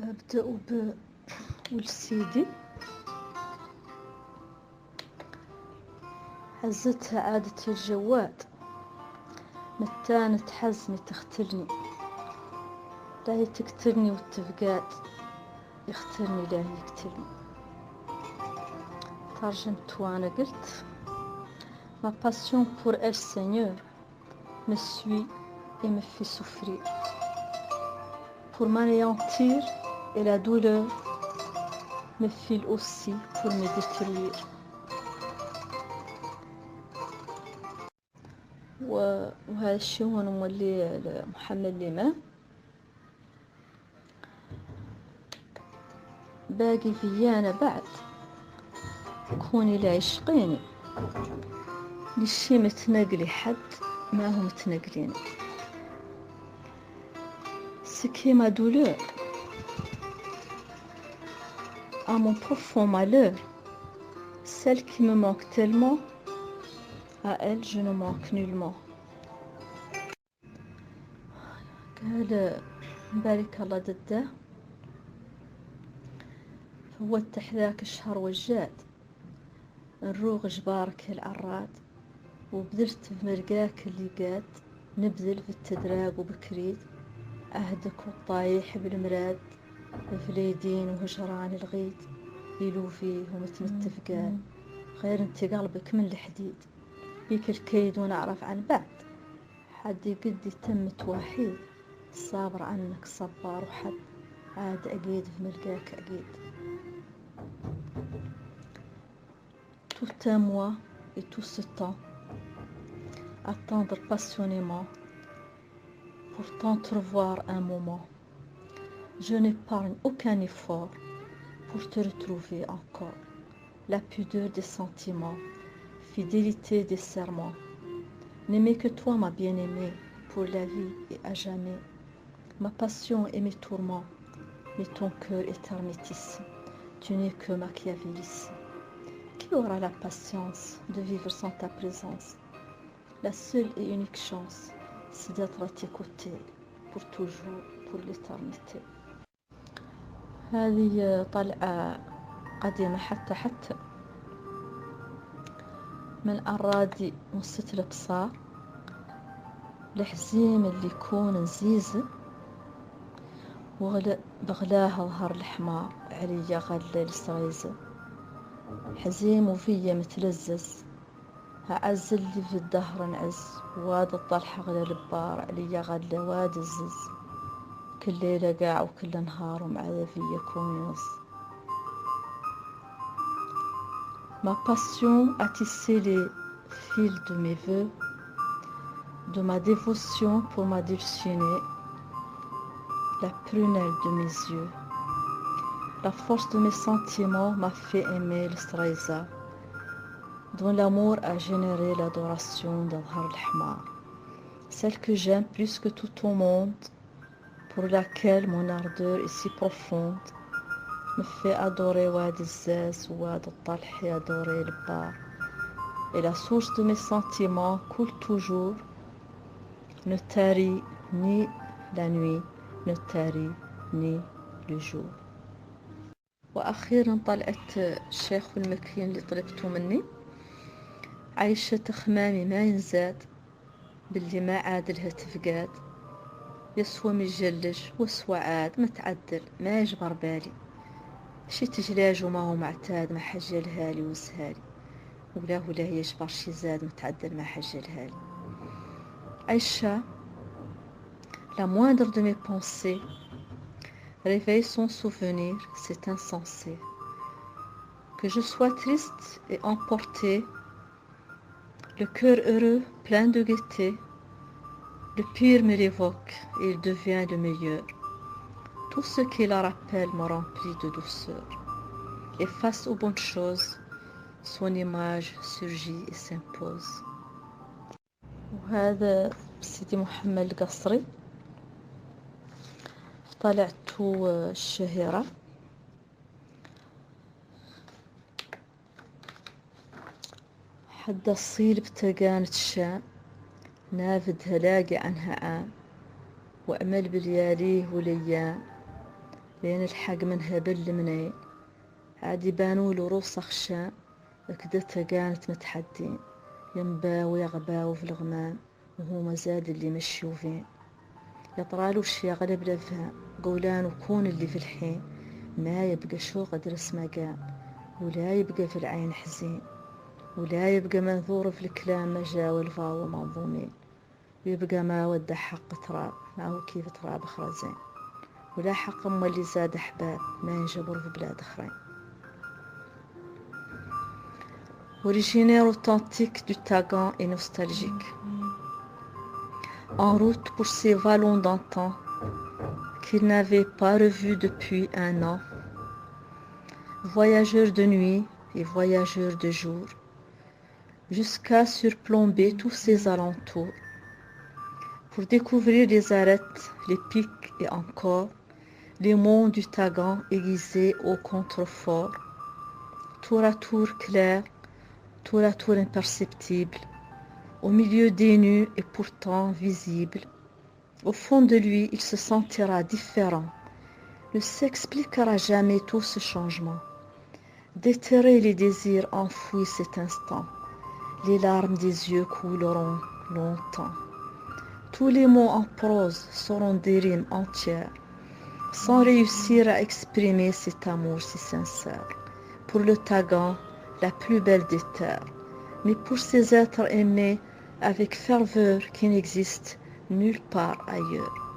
أبدأ بولسيدي. حزتها عادة الجواد، متانة حزمي تختلني، لا هي تقتلني والتفقاد يختلني لا هي يقتلني. ترجمت وأنا قلت Ma passion pour El Seigneur me suit et me fait souffrir. Pour m'anéantir et la douleur me file aussi pour me détruire. وهذا الشيء هو نولي محمد الإمام. باقي فيانا بعد كوني لا عشقيني للشي متنقلي حد ما هو متنقلين. سكي ما دولور à mon profond malheur, celle qui me manque tellement, à elle je ne manque nullement. قال بارك الله ضده فوتح ذاك الشهر وجاد نروغ جبارك العراد وبذلت في مرقاك اللي قاد نبذل في التدراق وبكريد عهدك والطايح بالمراد بفليدين وهجران الغيد يلو فيه ومتمتفقان غير انت قلبك من الحديد بيك الكيد ونعرف عن بعد حد قدي تمت وحيد الصابر عنك صبار وحد عاد أقيد في ملقاك أقيد. Tout un mois et tout ce temps attendre passionnément pour t'entrevoir un moment. Je n'épargne aucun effort pour te retrouver encore. La pudeur des sentiments, fidélité des serments. N'aimer que toi, ma bien-aimée, pour la vie et à jamais. Ma passion et mes tourments, mais ton cœur est hermétissime. Tu n'es que machiavéliste. Qui aura la patience de vivre sans ta présence? La seule et unique chance, c'est d'être à tes côtés pour toujours, pour l'éternité. هذه طلعة قديمة حتى من أراضي وسط البصار الحزيم اللي يكون نزيزة بغلاها ظهر الحمار عليا غلة الصغيزة حزيم وفيا متلزز هعز اللي في الدهر نعز واد الطلحة غلا البار عليا غلة واد الزز كل ليلة قاع وكل نهار ومع في يكون نص. Ma passion a tissé les fils de mes vœux, de ma dévotion pour ma dulcinée, la prunelle de mes yeux. La force de mes sentiments m'a fait aimer le Straiza, dont l'amour a généré l'adoration d'Adhar al-Hmar, celle que j'aime plus que tout au monde, pour laquelle mon ardeur est si profonde, me fait adorer Wad al-Zaz, Wad al-Talh et adorer le bar. Et la source de mes sentiments coule toujours, ne tarit ni la nuit, ne tarit ni le jour. وأخيرا طلعت الشيخ المكين اللي طلبته مني عايشة خمامي ما ينزاد باللي ما عادلها تفقاد يسوى مجلج وسوى عاد متعدل ما يجبر بالي شي تجلاج وما هو معتاد ما حجلها لي وزهالي ولا يجبر شي زاد متعدل ما حجلها لي. عايشة la moindre de mes pensées réveille son souvenir, c'est insensé. Que je sois triste et emportée, le cœur heureux, plein de gaieté, le pire me révoque et il devient le meilleur. Tout ce qui la rappelle me remplit de douceur. Et face aux bonnes choses, son image surgit et s'impose. وهذا سيدي محمد القصري طلعته الشهيرة. حد الصيل بترقانة الشام نافذ هلاقي عنها عام وأمل بلياليه وليام لين الحق منها بالمنين، عاد يبانولو روس خشان، كدتها كانت متحدين، ينباو يغباو في الغمام، وهو مزاد اللي مشيوفين. يطرالو الشي غلب لفها، قولان وكون اللي في الحين، ما يبقى شو قدر اسمه قام، ولا يبقى في العين حزين، ولا يبقى منثور في الكلام مجاوي الفاو منظومين، ويبقى ما ود حق تراب، ما هو كيف تراب خرزين، ولا حق اللي زاد أحباب ما ينجبر في بلاد أخرين. Originaire authentique du Tagan et nostalgique. En route pour ces vallons d'antan qu'il n'avait pas revus depuis un an. Voyageur de nuit et voyageur de jour, jusqu'à surplomber tous ces alentours, pour découvrir les arêtes, les pics et encore les monts du Tagan aiguisés au contrefort, tour à tour clair, tour à tour imperceptible, au milieu des nues et pourtant visible. Au fond de lui, il se sentira différent, ne s'expliquera jamais tout ce changement. Déterrer les désirs enfouis cet instant, les larmes des yeux couleront longtemps. Tous les mots en prose seront des rimes entières, sans réussir à exprimer cet amour si sincère. Pour le Tagan, la plus belle des terres, mais pour ces êtres aimés avec ferveur qui n'existe nulle part ailleurs.